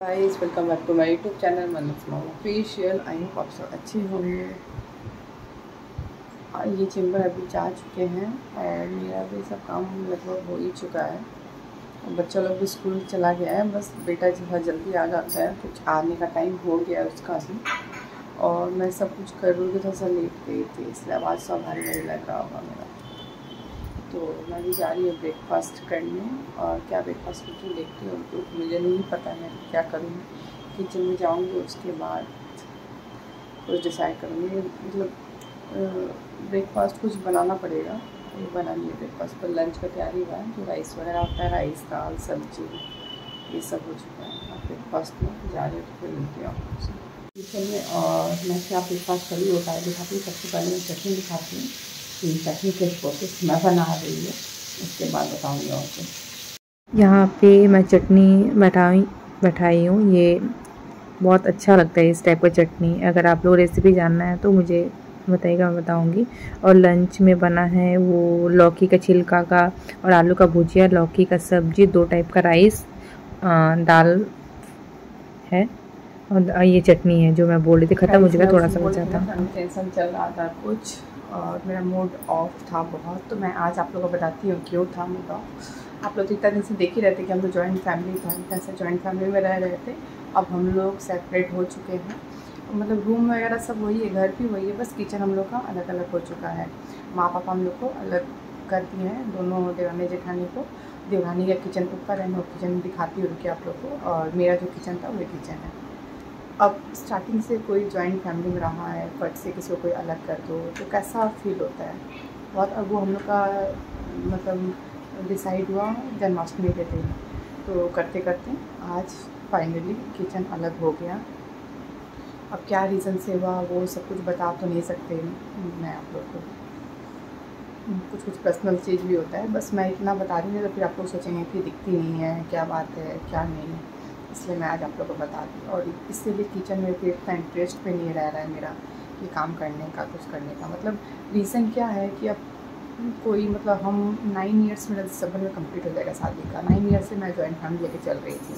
Guys welcome back to my YouTube channel Mannat Mama official. I hope आप सब अच्छे होंगे। और ये चैम्बर अभी जा चुके हैं और मेरा भी सब काम लगभग हो ही चुका है। और बच्चा लोग भी स्कूल चला गया है, बस बेटा जो है जल्दी आ जाता है, कुछ आने का टाइम हो गया है उसका भी। और मैं सब कुछ करूँगी, थोड़ा सा लेट गई थी इसलिए आवाज़ सब भारी भारी लग रहा होगा मेरा। तो मैं भी जा रही हूँ ब्रेकफास्ट करने। और क्या ब्रेकफास्ट करके देखती हूँ, तो मुझे नहीं पता है क्या करूँगी। किचन में जाऊँगी, उसके बाद कुछ डिसाइड करूँगी। मतलब ब्रेकफास्ट कुछ बनाना पड़ेगा, ये बना लिए ब्रेकफास्ट पर। लंच का तैयारी हुआ है, जो राइस वगैरह होता है, राइस दाल सब्जी ये सब हो चुका है। अब ब्रेकफास्ट में जा रही हूँ, तो फिर मिलती हूँ आपसे किचन में। और मैं क्या ब्रेकफास्ट करी होता है दिखाती हूँ। सबसे पहले मैं चटनी दिखाती हूँ कि चटनी के प्रोसेस मैं बना रही हूँ, उसके बाद बताऊँगी आपको। यहाँ पे मैं चटनी बैठाई हूँ। ये बहुत अच्छा लगता है इस टाइप का चटनी। अगर आप लोग रेसिपी जानना है तो मुझे बताइएगा, मैं बताऊँगी। और लंच में बना है वो लौकी का छिलका का और आलू का भुजिया, लौकी का सब्जी, 2 टाइप का राइस, दाल है और ये चटनी है जो मैं बोल रही थी। ख़त्म हो चुका, थोड़ा सा बचा था। टेंशन चल रहा था कुछ और मेरा मूड ऑफ था बहुत, तो मैं आज आप लोगों को बताती हूँ क्यों था मूड ऑफ। आप लोग तो इतना दिन से देख ही रहते कि हम तो जॉइंट फैमिली था, कैसे जॉइंट फैमिली में रह रहे थे। अब हम लोग सेपरेट हो चुके हैं, मतलब रूम वगैरह सब वही है, घर भी वही है, बस किचन हम लोग का अलग अलग हो चुका है। माँ पापा हम लोग को अलग कर दिए हैं, दोनों देवरानी जेठानी को। देवरानी का किचन ऊपर है, मैं किचन दिखाती हूँ कि आप लोग को। और मेरा जो किचन था वही किचन है। अब स्टार्टिंग से कोई जॉइंट फैमिली में रहा है, फट से किसी को कोई अलग कर दो तो कैसा फील होता है बहुत। अब वो हम लोग का मतलब डिसाइड हुआ जन्माष्टमी के दिन, तो करते करते आज फाइनली किचन अलग हो गया। अब क्या रीज़न से हुआ वो सब कुछ बता तो नहीं सकते मैं आप लोग को, कुछ कुछ पर्सनल चीज़ भी होता है। बस मैं इतना बता रही हूँ, तो फिर आप लोग सोचेंगे कि दिखती नहीं है, क्या बात है क्या नहीं, इसलिए मैं आज आप लोग को बता दी। और इससे भी किचन में भी इतना इंटरेस्ट भी नहीं रह रहा है मेरा कि काम करने का, कुछ करने का। मतलब रीज़न क्या है कि अब कोई मतलब हम 9 ईयर्स मेरा दिसंबर में कंप्लीट हो जाएगा शादी का। 9 ईयर्स से मैं जॉइंट फैमिली लेके चल रही थी।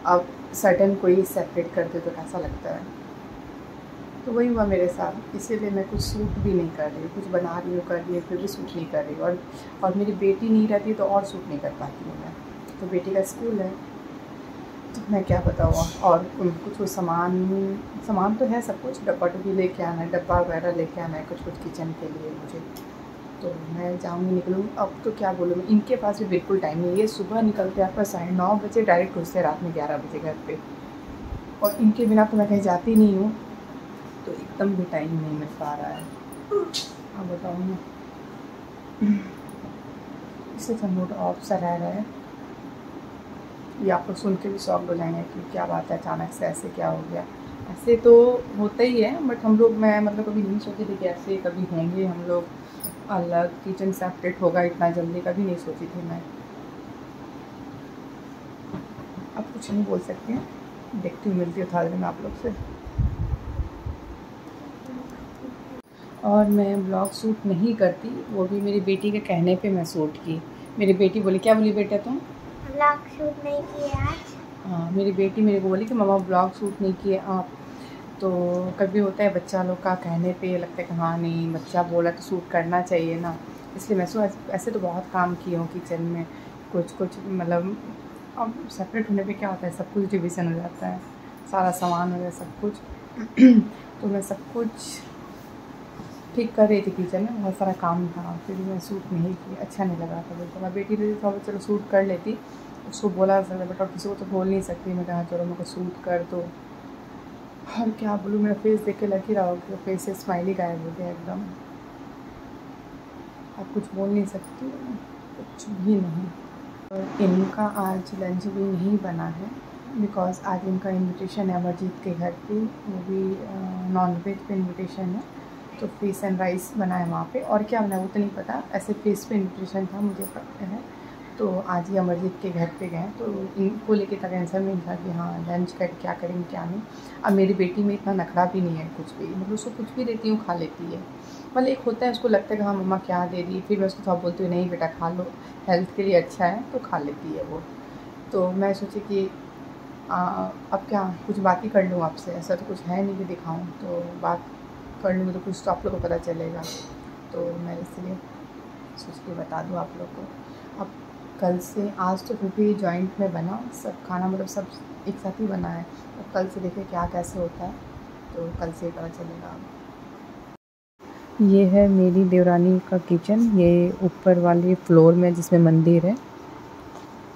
अब सडन कोई सेपरेट कर दे तो कैसा लगता है। तो वही हुआ मेरे साथ, इसीलिए मैं कुछ सूट भी नहीं कर रही हूँ। कुछ बना रही हूँ, कर रही हूँ, फिर भी सूट नहीं कर रही हूँ। और मेरी बेटी नहीं रहती तो और सूट नहीं कर पाती हूँ मैं। तो बेटी का स्कूल है, तो मैं क्या बताऊँ। और कुछ सामान तो है सब कुछ, डब्बा डुब्बी लेके आना है, डब्बा वगैरह लेके आना है, कुछ कुछ किचन के लिए मुझे। तो मैं जाऊँगी, निकलूँ। अब तो क्या बोलूँ मैं, इनके पास भी बिल्कुल टाइम नहीं है। ये सुबह निकलते हैं आपका 9:30 बजे, डायरेक्ट घुसते रात में 11 बजे घर पे। और इनके बिना तो मैं कहीं जाती नहीं हूँ, तो एकदम भी टाइम नहीं मिल पा रहा है। अब बताऊँ मैं, इससे तो मूड ऑफ सा रह रहा है। ये आप लोग सुन के भी शॉक्ड हो जाएंगे कि क्या बात है, अचानक से ऐसे क्या हो गया। ऐसे तो होता ही है, बट हम लोग, मैं मतलब कभी नहीं सोची थी कि ऐसे कभी होंगे हम लोग अलग, किचन सेपरेट होगा इतना जल्दी, कभी नहीं सोची थी मैं। अब कुछ नहीं बोल सकती हैं, देखती हूँ, मिलती हूँ थोड़ी देर में आप लोग से। और मैं ब्लॉग शूट नहीं करती, वो भी मेरी बेटी के कहने पे मैं शूट की। मेरी बेटी बोली, क्या बोली बेटा तुम? ब्लॉग शूट नहीं किए आज? हाँ, मेरी बेटी मेरे को बोली कि मम्मा ब्लॉग शूट नहीं किए आप। तो कभी होता है बच्चा लोग का कहने पे लगता है कि हाँ नहीं, बच्चा बोला तो शूट करना चाहिए ना। इसलिए मैं ऐसे तो बहुत काम की हूँ किचन में, कुछ कुछ मतलब। अब सेपरेट होने पे क्या होता है, सब कुछ डिवीज़न हो जाता है, सारा सामान हो जाए सब कुछ। तो मैं सब कुछ ठीक कर रही थी किचन में, बहुत सारा काम था, फिर मैं सूट नहीं की, अच्छा नहीं लगा था बिल्कुल। मैं बेटी ने थोड़ा चलो सूट कर लेती, उसको बोला था बट और किसी को तो बोल नहीं सकती। मैं कहा चलो मेरे को सूट कर दो। और क्या बोलूँ, मेरा फेस देख के लग ही रहा हो कि फेस से स्माइली गायब हो गया एकदम। अब कुछ बोल नहीं सकती, कुछ भी नहीं। और इनका आज लंच भी नहीं बना है, बिकॉज़ आज इनका इनविटेशन है अमरजीत के घर पे, वो भी नॉन वेज पे इनविटेशन है। तो फिश एंड राइस बना है वहाँ पे, और क्या बना है वो तो नहीं पता, ऐसे फिश पे इनविटेशन था मुझे पता है। तो आज ही अमरजीत के घर पे गए, तो इनको लेके इतना टेंशन नहीं था कि हाँ लंच कर क्या करेंगे क्या नहीं। अब मेरी बेटी में इतना नखरा भी नहीं है कुछ भी, मतलब उसको कुछ भी देती हूँ खा लेती है। मतलब एक होता है, उसको लगता है कि हाँ मम्मा क्या दे दी, फिर मैं उसको थोड़ा बोलती हूँ नहीं बेटा खा लो, हेल्थ के लिए अच्छा है, तो खा लेती है वो। तो मैं सोची कि अब क्या कुछ बात ही कर लूँ आपसे, ऐसा तो कुछ है नहीं कि दिखाऊँ, तो बात कर लूँगी तो कुछ तो आप लोग को पता चलेगा, तो मैं इसलिए सोच के बता दूँ आप लोग को। अब कल से, आज तो फिर भी जॉइंट में बना सब खाना, मतलब सब एक साथ ही बना है। अब कल से देखिए क्या कैसे होता है, तो कल से पता चलेगा। ये है मेरी देवरानी का किचन, ये ऊपर वाले फ्लोर में जिसमें मंदिर है।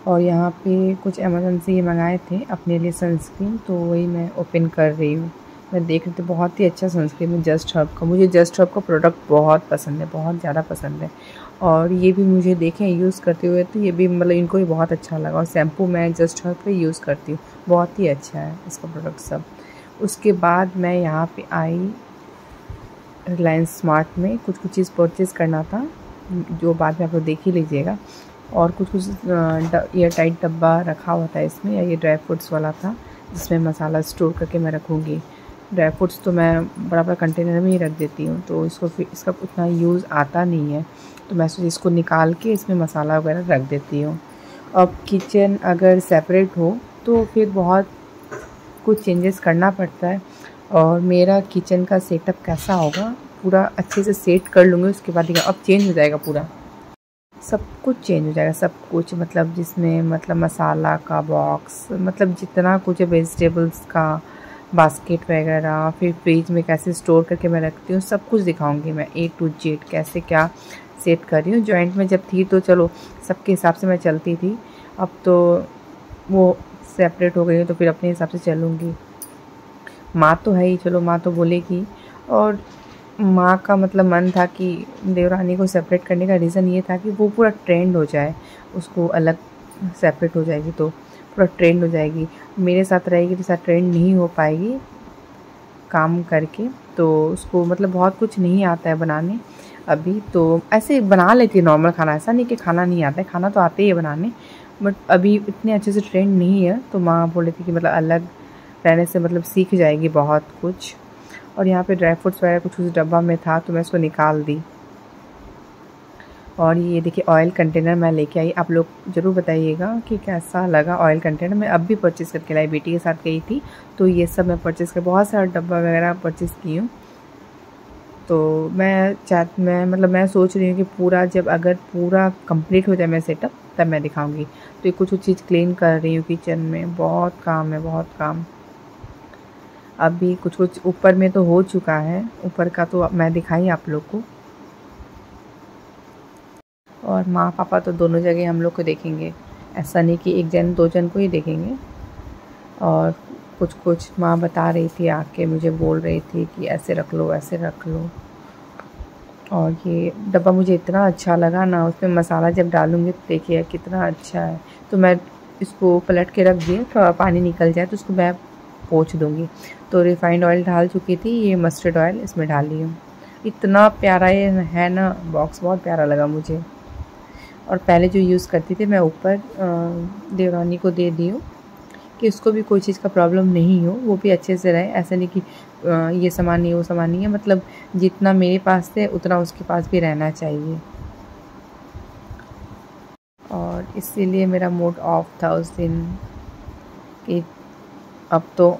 और यहाँ पे कुछ अमेज़न से ये मंगाए थे अपने लिए सनस्क्रीन, तो वही मैं ओपन कर रही हूँ। मैं देख रही थी बहुत ही अच्छा सनस्क्रीन है जस्ट हर्ब का। मुझे जस्ट हर्ब का प्रोडक्ट बहुत पसंद है, बहुत ज़्यादा पसंद है। और ये भी मुझे देखें यूज़ करते हुए, तो ये भी मतलब इनको भी बहुत अच्छा लगा। और शैम्पू मैं जस्ट हर्ब का यूज़ करती हूँ, बहुत ही अच्छा है इसका प्रोडक्ट सब। उसके बाद मैं यहाँ पर आई रिलायंस स्मार्ट में, कुछ चीज़ परचेज़ करना था, जो बाद में आप लोग देख ही लीजिएगा। और कुछ एयर टाइट डब्बा रखा हुआ था इसमें, या ये ड्राई फ्रूट्स वाला था जिसमें मसाला स्टोर करके मैं रखूँगी। ड्राई फ्रूट्स तो मैं बड़ा कंटेनर में ही रख देती हूँ, तो इसका उतना यूज़ आता नहीं है, तो मैं सोची इसको निकाल के इसमें मसाला वगैरह रख देती हूँ। अब किचन अगर सेपरेट हो तो फिर बहुत कुछ चेंजेस करना पड़ता है। और मेरा किचन का सेटअप कैसा होगा, पूरा अच्छे से सेट कर लूँगी, उसके बाद अब चेंज हो जाएगा, पूरा सब कुछ चेंज हो जाएगा। सब कुछ मतलब जिसमें मतलब मसाला का बॉक्स, मतलब जितना कुछ है, वेजिटेबल्स का बास्केट वगैरह, फिर फ्रिज में कैसे स्टोर करके मैं रखती हूँ, सब कुछ दिखाऊंगी मैं A to Z कैसे क्या सेट कर रही हूँ। जॉइंट में जब थी तो चलो सबके हिसाब से मैं चलती थी, अब तो वो सेपरेट हो गई है तो फिर अपने हिसाब से चलूँगी। माँ तो है ही, चलो माँ तो बोलेगी। और माँ का मतलब मन था कि देवरानी को सेपरेट करने का रीज़न ये था कि वो पूरा ट्रेंड हो जाए, उसको अलग सेपरेट हो जाएगी तो पूरा ट्रेंड हो जाएगी। मेरे साथ रहेगी तो साथ ट्रेंड नहीं हो पाएगी काम करके, तो उसको मतलब बहुत कुछ नहीं आता है बनाने अभी। तो ऐसे बना लेती है नॉर्मल खाना, ऐसा नहीं कि खाना नहीं आता है, खाना तो आते ही है बनाने, बट अभी इतने अच्छे से ट्रेंड नहीं है। तो माँ बोली थी कि मतलब अलग रहने से मतलब सीख जाएगी बहुत कुछ। और यहाँ पे ड्राई फ्रूट्स वगैरह कुछ उस डब्बा में था तो मैं इसको निकाल दी। और ये देखिए ऑयल कंटेनर मैं लेके आई, आप लोग ज़रूर बताइएगा कि कैसा लगा ऑयल कंटेनर। मैं अब भी परचेज़ करके लाई, बेटी के साथ गई थी तो ये सब मैं परचेज़ कर, बहुत सारा डब्बा वगैरह परचेज़ की हूँ। तो मैं सोच रही हूँ कि पूरा जब अगर पूरा कंप्लीट हो जाए मेरा सेटअप तब मैं दिखाऊँगी। तो ये कुछ चीज़ क्लीन कर रही हूँ किचन में, बहुत काम है, बहुत काम। अभी कुछ ऊपर में तो हो चुका है, ऊपर का तो मैं दिखाई आप लोग को। और माँ पापा तो दोनों जगह हम लोग को देखेंगे, ऐसा नहीं कि एक जन दो जन को ही देखेंगे। और कुछ माँ बता रही थी, आके मुझे बोल रही थी कि ऐसे रख लो, ऐसे रख लो। और ये डब्बा मुझे इतना अच्छा लगा ना, उसमें मसाला जब डालूँगी तो देखिए कितना अच्छा है। तो मैं इसको पलट के रख दिए, थोड़ा पानी निकल जाए तो उसको मैं पोंछ दूँगी। तो रिफ़ाइंड ऑयल डाल चुकी थी, ये मस्टर्ड ऑयल इसमें डाली हूँ। इतना प्यारा ये है ना बॉक्स, बहुत प्यारा लगा मुझे। और पहले जो यूज़ करती थी मैं ऊपर देवरानी को दे दी हूँ कि उसको भी कोई चीज़ का प्रॉब्लम नहीं हो, वो भी अच्छे से रहे। ऐसा नहीं कि ये सामान नहीं वो सामान नहीं है, मतलब जितना मेरे पास है उतना उसके पास भी रहना चाहिए। और इसीलिए मेरा मूड ऑफ था उस दिन कि अब तो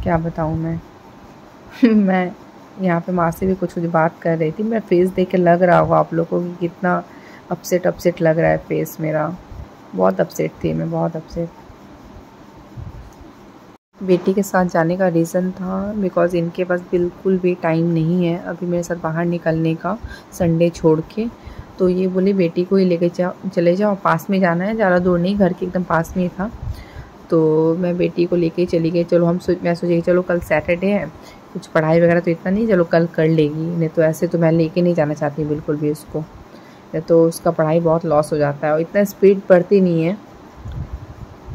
क्या बताऊँ मैं मैं यहाँ पे माँ से भी कुछ बात कर रही थी। मेरा फेस देख के लग रहा होगा आप लोगों को कि कितना अपसेट लग रहा है फेस मेरा। बहुत अपसेट थी मैं, बहुत अपसेट। बेटी के साथ जाने का रीज़न था बिकॉज़ इनके पास बिल्कुल भी टाइम नहीं है अभी मेरे साथ बाहर निकलने का, संडे छोड़ के। तो ये बोली बेटी को ही लेके चले जाओ, पास में जाना है, ज़्यादा दूर नहीं, घर के एकदम पास में ही था। तो मैं बेटी को लेके चली गई। चलो मैं सोची चलो कल सैटरडे है, कुछ पढ़ाई वगैरह तो इतना नहीं, चलो कल कर लेगी, नहीं तो ऐसे तो मैं लेके नहीं जाना चाहती बिल्कुल भी उसको, तो उसका पढ़ाई बहुत लॉस हो जाता है। और इतना स्पीड पढ़ती नहीं है,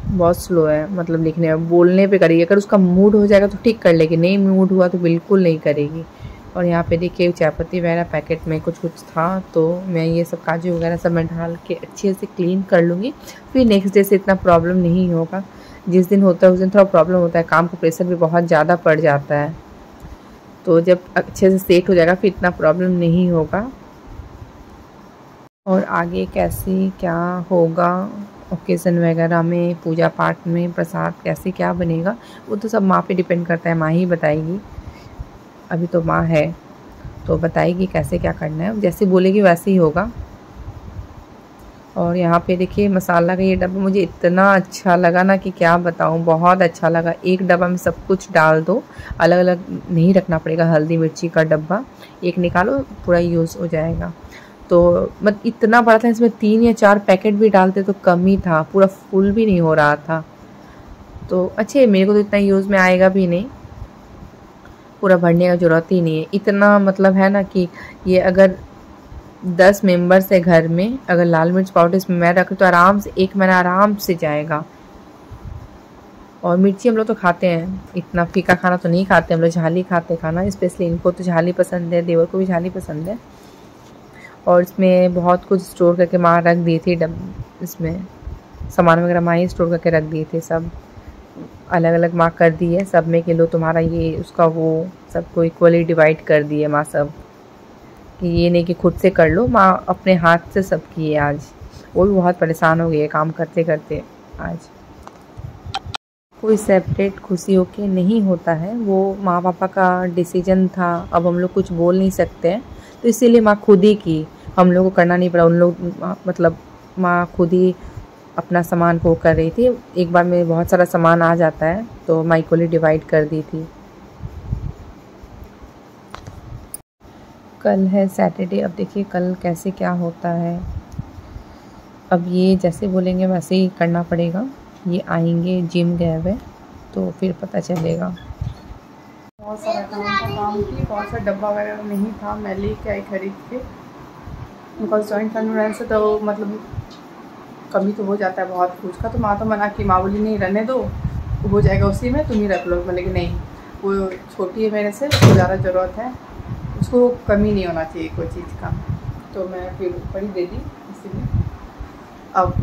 बहुत स्लो है, मतलब लिखने में, बोलने पे करेगी। अगर उसका मूड हो जाएगा तो ठीक कर लेगी, नहीं मूड हुआ तो बिल्कुल नहीं करेगी। और यहाँ पे देखिए चायपत्ती वगैरह पैकेट में कुछ था, तो मैं ये सब काजू वगैरह सब मैं डाल के अच्छे से क्लीन कर लूँगी, फिर नेक्स्ट डे से इतना प्रॉब्लम नहीं होगा। जिस दिन होता है उस दिन थोड़ा प्रॉब्लम होता है, काम का प्रेशर भी बहुत ज़्यादा पड़ जाता है। तो जब अच्छे से सेट हो जाएगा फिर इतना प्रॉब्लम नहीं होगा। और आगे कैसे क्या होगा ओकेज़न वगैरह में, पूजा पाठ में प्रसाद कैसे क्या बनेगा वो तो सब माँ पे डिपेंड करता है, माँ ही बताएगी। अभी तो माँ है तो बताएगी कैसे क्या करना है, जैसे बोलेगी वैसे ही होगा। और यहाँ पे देखिए मसाला का ये डब्बा मुझे इतना अच्छा लगा ना कि क्या बताऊँ, बहुत अच्छा लगा। एक डब्बा में सब कुछ डाल दो, अलग अलग नहीं रखना पड़ेगा। हल्दी मिर्ची का डब्बा एक निकालो, पूरा यूज़ हो जाएगा। तो मतलब इतना बड़ा था, इसमें 3 या 4 पैकेट भी डालते तो कम ही था, पूरा फुल भी नहीं हो रहा था। तो अच्छे, मेरे को तो इतना यूज़ में आएगा भी नहीं, पूरा भरने का ज़रूरत ही नहीं है। इतना मतलब है ना कि ये अगर 10 मेंबर्स है घर में, अगर लाल मिर्च पाउडर इसमें मैं रखूँ तो आराम से 1 महीना आराम से जाएगा। और मिर्ची हम लोग तो खाते हैं, इतना फीका खाना तो नहीं खाते हम लोग, झाली खाते खाना। स्पेशली इनको तो झाली पसंद है, देवर को भी झाली पसंद है। और इसमें बहुत कुछ स्टोर करके माँ रख दी थी, इसमें सामान वगैरह माँ ही स्टोर करके रख दिए थे। सब अलग अलग माँ कर दी है, सब में कि लो तुम्हारा ये उसका वो, सबको इक्वली डिवाइड कर दी है माँ सब, कि ये नहीं कि खुद से कर लो। माँ अपने हाथ से सब की है आज, वो भी बहुत परेशान हो गई है काम करते करते। आज कोई सेपरेट खुशी होके नहीं होता है, वो माँ पापा का डिसीजन था, अब हम लोग कुछ बोल नहीं सकते हैं। तो इसीलिए माँ खुद ही की, हम लोग को करना नहीं पड़ा। उन लोग मतलब माँ खुद ही अपना सामान को कर रही थी। एक बार में बहुत सारा सामान आ जाता है तो माँ इक्वली डिवाइड कर दी थी। कल है सैटरडे, अब देखिए कल कैसे क्या होता है। अब ये जैसे बोलेंगे वैसे ही करना पड़ेगा। ये आएंगे, जिम गए हुए, तो फिर पता चलेगा। बहुत सारा काम की, बहुत सा डब्बा वगैरह नहीं था, मैं लेके आई खरीद के। बिकॉज जॉइंट फैमिली रहने से तो मतलब कमी तो हो जाता है बहुत कुछ का। तो माँ तो मना की, माँ बोली नहीं रहने दो, हो जाएगा उसी में, तुम ही रख लो। मतलब कि नहीं, वो छोटी है मेरे से, उसको ज़्यादा ज़रूरत है, उसको कमी नहीं होना चाहिए कोई चीज़ का। तो मैं फिर ऊपर ही दे दी इसीलिए। अब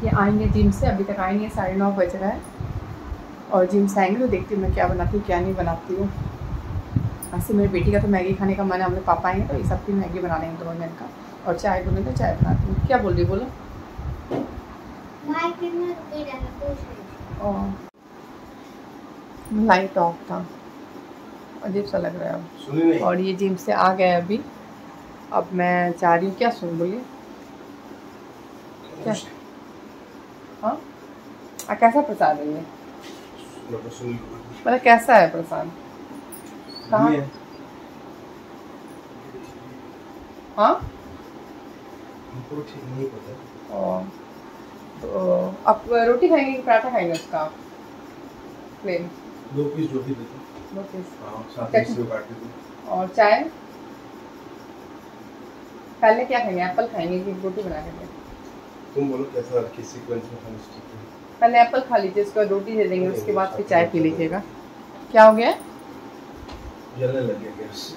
ये आएंगे जिम से, अभी तक आएंगे, 9:30 बज रहा है। और जिम से आएंगे तो देखती हूँ मैं क्या बनाती हूँ क्या नहीं बनाती हूँ। ऐसे मेरी बेटी का तो मैगी खाने का मन है, हमारे पापा आएंगे तो ये सब की मैगी बना लेंगे 2 जन का। और चाय बोले तो चाय बनाती हूँ। क्या बोल रही बोलो? लाइट ऑफ था, अजीब सा लग रहा है। और ये जिम से आ गए अभी, अब मैं जा रही हूँ। क्या सुन बोलिए? क्या? हाँ, कैसा प्रसाद है ये? मतलब कैसा है प्रसाद? कहाँ? हाँ, नहीं पता। तो आप रोटी खाएंगे कि पराठा खाएंगे उसका? प्लेन 2 पीस रोटी दे दो। 2 पीस। हाँ, साथ में सेव काट दो। और चाय? पहले क्या खाएंगे, एप्पल खाएंगे कि रोटी बना के? तुम बोलो कैसा रखिए, सीक्वेंस में खाना चाहिए। पहले एप्पल खा लीजिए, उसके बाद रोटी दे देंगे, उसके बाद फिर चाय पी लीजिएगा। क्या हो गया? जलने लग गया गैस।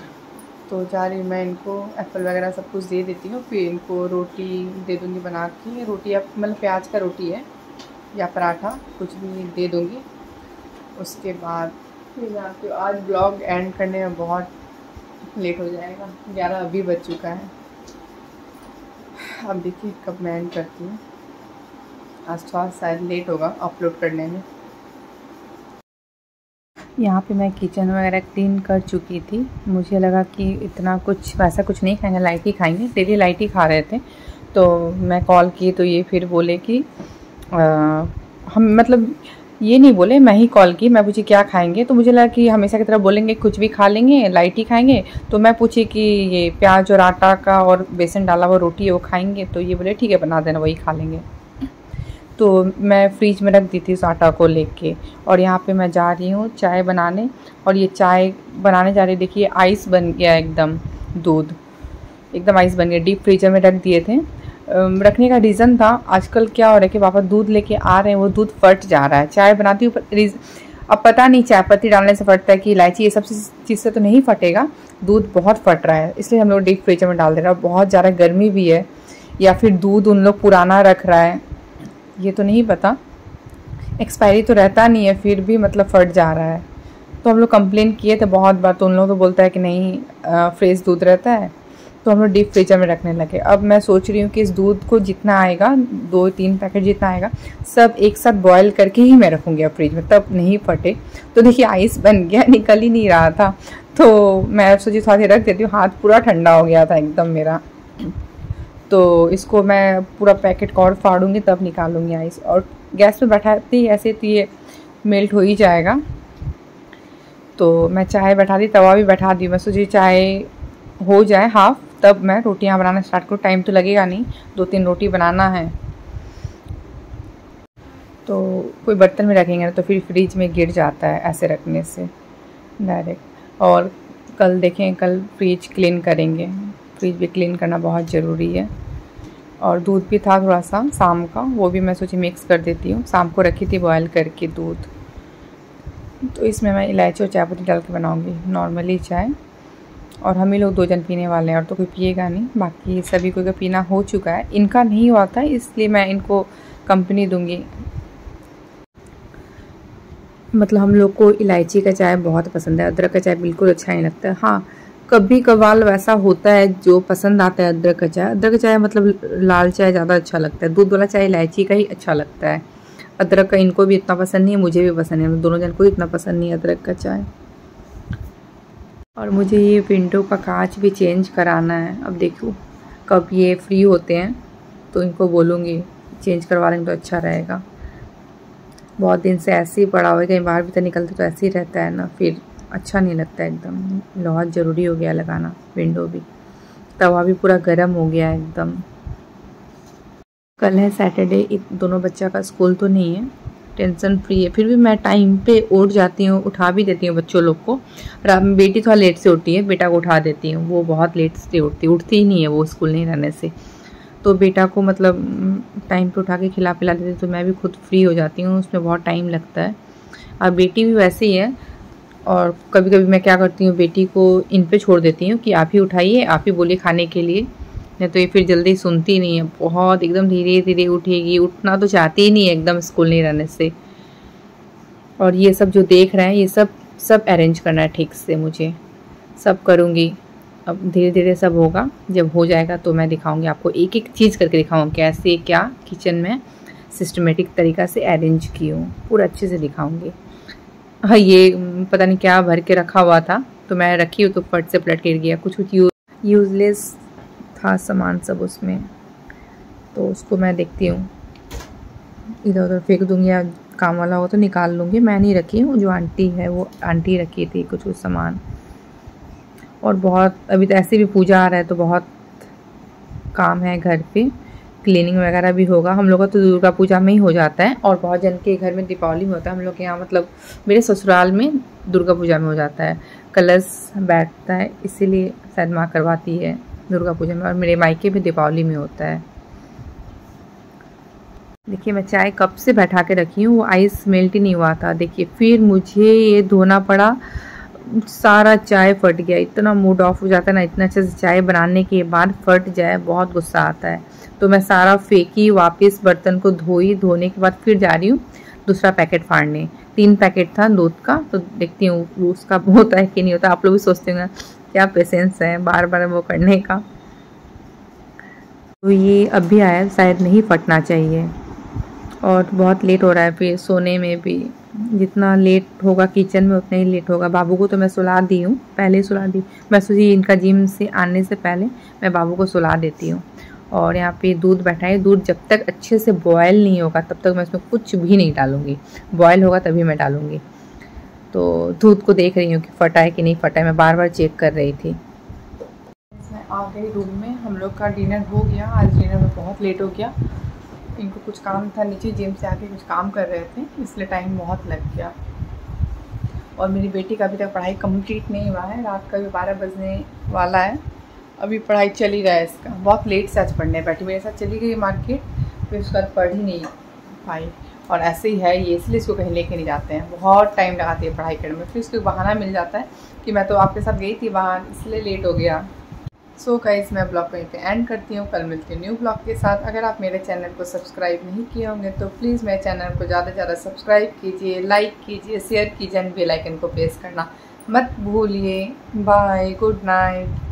तो जा रही मैं, इनको एप्पल वगैरह सब कुछ दे देती हूँ, फिर इनको रोटी दे दूँगी बना के। रोटी अब मतलब प्याज का रोटी है या पराठा, कुछ भी दे दूँगी। उसके बाद फिर मैं आती हूँ। आज ब्लॉग एंड करने में बहुत लेट हो जाएगा, 11 अभी बज चुका है। अब देखिए कब मैं एंड करती हूँ। आज थोड़ा शायद लेट होगा अपलोड करने में। यहाँ पे मैं किचन वगैरह क्लीन कर चुकी थी। मुझे लगा कि इतना कुछ वैसा कुछ नहीं खाएंगे, लाइट ही खाएंगे, डेली लाइट ही खा रहे थे। तो मैं कॉल की तो ये फिर बोले कि हम मतलब ये नहीं बोले, मैं ही कॉल की, मैं पूछी क्या खाएंगे। तो मुझे लगा कि हमेशा की तरह बोलेंगे कुछ भी खा लेंगे, लाइट ही खाएंगे। तो मैं पूछी कि ये प्याज और आटा का और बेसन डाला हुआ रोटी है वो खाएंगे? तो ये बोले ठीक है बना देना, वही खा लेंगे। तो मैं फ्रिज में रख दी थी उस आटा को लेके। और यहाँ पे मैं जा रही हूँ चाय बनाने। और ये चाय बनाने जा रही, देखिए आइस बन गया एकदम, दूध एकदम आइस बन गया। डीप फ्रीजर में रख दिए थे। रखने का रीज़न था, आजकल क्या हो रहा है कि पापा दूध लेके आ रहे हैं, वो दूध फट जा रहा है। चाय बनाती हूँ, अब पता नहीं चाय पत्ती डालने से फटता है कि इलायची, ये सब चीज़ से तो नहीं फटेगा। दूध बहुत फट रहा है, इसलिए हम लोग डीप फ्रीजर में डाल दे रहे हैं। बहुत ज़्यादा गर्मी भी है, या फिर दूध उन लोग पुराना रख रहा है, ये तो नहीं पता। एक्सपायरी तो रहता नहीं है, फिर भी मतलब फट जा रहा है। तो हम लोग कंप्लेन किए थे बहुत बार, तो उन लोगों तो बोलता है कि नहीं फ्रेश दूध रहता है। तो हम लोग डीप फ्रीजर में रखने लगे। अब मैं सोच रही हूँ कि इस दूध को जितना आएगा, 2-3 पैकेट जितना आएगा, सब एक साथ बॉयल करके ही मैं रखूँगी अब फ्रिज में, तब नहीं फटे। तो देखिए आइस बन गया, निकल ही नहीं रहा था। तो मैं सोची थोड़ा देर रख देती हूँ, हाथ पूरा ठंडा हो गया था एकदम मेरा। तो इसको मैं पूरा पैकेट का और फाड़ूंगी तब निकालूंगी आइस। और गैस पे बैठाती ऐसे तो ये मेल्ट हो ही जाएगा। तो मैं चाय बैठा दी, तवा भी बैठा दी। मैं सोची चाय हो जाए हाफ तब मैं रोटियां बनाना स्टार्ट करूँ, टाइम तो लगेगा नहीं, 2-3 रोटी बनाना है। तो कोई बर्तन में रखेंगे ना तो फिर फ्रिज में गिर जाता है ऐसे रखने से डायरेक्ट। और कल देखें, कल फ्रिज क्लीन करेंगे, फ्रिज भी क्लीन करना बहुत ज़रूरी है। और दूध भी था थोड़ा सा शाम का, वो भी मैं सोची मिक्स कर देती हूँ। शाम को रखी थी बॉयल करके दूध, तो इसमें मैं इलायची और चायपत्ती डाल के बनाऊँगी नॉर्मली चाय। और हम ही लोग 2 जन पीने वाले हैं और तो कोई पिएगा नहीं, बाकी सभी को पीना हो चुका है। इनका नहीं हुआ था इसलिए मैं इनको कंपनी दूंगी। मतलब हम लोग को इलायची का चाय बहुत पसंद है, अदरक का चाय बिल्कुल अच्छा नहीं लगता है। हाँ कभी कभार वैसा होता है जो पसंद आता है अदरक का चाय। अदरक का चाय मतलब लाल चाय ज़्यादा अच्छा लगता है, दूध वाला चाय इलायची का ही अच्छा लगता है। अदरक का इनको भी इतना पसंद नहीं है, मुझे भी पसंद नहीं है, दोनों जन को इतना पसंद नहीं है अदरक का चाय। और मुझे ये विंडो का कांच भी चेंज कराना है। अब देखो कब ये फ्री होते हैं तो इनको बोलूँगी चेंज करवा लेंगे तो अच्छा रहेगा। बहुत दिन से ऐसे ही पड़ा हुआ है, कहीं बाहर भी तो निकलते तो ऐसे ही रहता है ना, फिर अच्छा नहीं लगता एकदम। बहुत ज़रूरी हो गया लगाना विंडो भी। तवा भी पूरा गर्म हो गया है एकदम। कल है सैटरडे, दोनों बच्चा का स्कूल तो नहीं है, टेंशन फ्री है। फिर भी मैं टाइम पे उठ जाती हूँ, उठा भी देती हूँ बच्चों लोग को। बेटी थोड़ा लेट से उठती है, बेटा को उठा देती हूँ, वो बहुत लेट से उठती ही नहीं है वो स्कूल नहीं रहने से। तो बेटा को मतलब टाइम पे उठा के खिला पिला देती हूँ, तो मैं भी खुद फ्री हो जाती हूँ। उसमें बहुत टाइम लगता है। और बेटी भी वैसे ही है। और कभी कभी मैं क्या करती हूँ, बेटी को इन पे छोड़ देती हूँ कि आप ही उठाइए, आप ही बोलिए खाने के लिए, नहीं तो ये फिर जल्दी सुनती नहीं है, बहुत एकदम धीरे धीरे उठेगी। उठना तो चाहती ही नहीं है एकदम स्कूल नहीं रहने से। और ये सब जो देख रहे हैं ये सब अरेंज करना है ठीक से, मुझे सब करूँगी। अब धीरे धीरे सब होगा, जब हो जाएगा तो मैं दिखाऊंगी आपको, एक एक चीज़ करके दिखाऊंगी कैसे क्या किचन में सिस्टमेटिक तरीक़ा से अरेंज की हूँ, पूरा अच्छे से दिखाऊंगी। हाँ ये पता नहीं क्या भर के रखा हुआ था, तो मैं रखी हूँ तो फट से पलट गिर गया। कुछ यूजलेस था सामान सब उसमें, तो उसको मैं देखती हूँ इधर उधर फेंक दूँगी, या काम वाला हो तो निकाल लूँगी। मैं नहीं रखी हूँ, जो आंटी है वो आंटी रखी थी कुछ सामान। और बहुत अभी तो ऐसे भी पूजा आ रहा है तो बहुत काम है घर पे, क्लीनिंग वगैरह भी होगा। हम लोग का तो दुर्गा पूजा में ही हो जाता है, और बहुत जन के घर में दीपावली में होता है। हम लोग के यहाँ मतलब मेरे ससुराल में दुर्गा पूजा में हो जाता है, कलश बैठता है, इसीलिए शायद माँ करवाती है दुर्गा पूजा में। और मेरे मायके भी दीपावली में होता है। देखिए मैं चाय कब से बैठा के रखी हूँ, वो आइस मेल्ट ही नहीं हुआ था। देखिए फिर मुझे ये धोना पड़ा, सारा चाय फट गया। इतना मूड ऑफ हो जाता है ना, इतना अच्छे से चाय बनाने के बाद फट जाए, बहुत गुस्सा आता है। तो मैं सारा फेंकी, वापस बर्तन को धोई, धोने के बाद फिर जा रही हूँ दूसरा पैकेट फाड़ने। 3 पैकेट था दूध का, तो देखती हूँ उसका होता है कि नहीं होता। आप लोग भी सोचते होंगे क्या पेशेंस है बार बार वो करने का। तो ये अभी आया, शायद नहीं फटना चाहिए। और बहुत लेट हो रहा है, फिर सोने में भी जितना लेट होगा किचन में उतना ही लेट होगा। बाबू को तो मैं सुला दी हूँ, पहले ही सुला दी। मैं सोची इनका जिम से आने से पहले मैं बाबू को सुला देती हूँ। और यहाँ पे दूध बैठा है, दूध जब तक अच्छे से बॉयल नहीं होगा तब तक मैं इसमें कुछ भी नहीं डालूँगी, बॉयल होगा तभी मैं डालूँगी। तो दूध को देख रही हूँ कि फटा है कि नहीं फटा है, मैं बार बार चेक कर रही थी। मैं आ गई रूम में, हम लोग का डिनर हो गया। आज डिनर में बहुत लेट हो गया, इनको कुछ काम था नीचे, जिम से आके कुछ काम कर रहे थे, इसलिए टाइम बहुत लग गया। और मेरी बेटी का अभी तक पढ़ाई कंप्लीट नहीं हुआ है, रात का भी 12 बजने वाला है, अभी पढ़ाई चल ही रहा है इसका। बहुत लेट से आज पढ़ने बैठी, मेरे साथ चली गई मार्केट, फिर उसके बाद पढ़ ही नहीं पाई। और ऐसे ही है ये, इसलिए इसको कहीं लेके नहीं जाते हैं, बहुत टाइम लगाती है पढ़ाई करने में। फिर उसको बहाना मिल जाता है कि मैं तो आपके साथ गई थी बाहर, इसलिए लेट हो गया। सो गाइस मैं ब्लॉग को यहीं पे एंड करती हूँ, कल मिलती हूँ न्यू ब्लॉग के साथ। अगर आप मेरे चैनल को सब्सक्राइब नहीं किए होंगे तो प्लीज़ मेरे चैनल को ज़्यादा से ज़्यादा सब्सक्राइब कीजिए, लाइक कीजिए, शेयर कीजिए, बेल आइकन को प्रेस करना मत भूलिए। Bye, good night.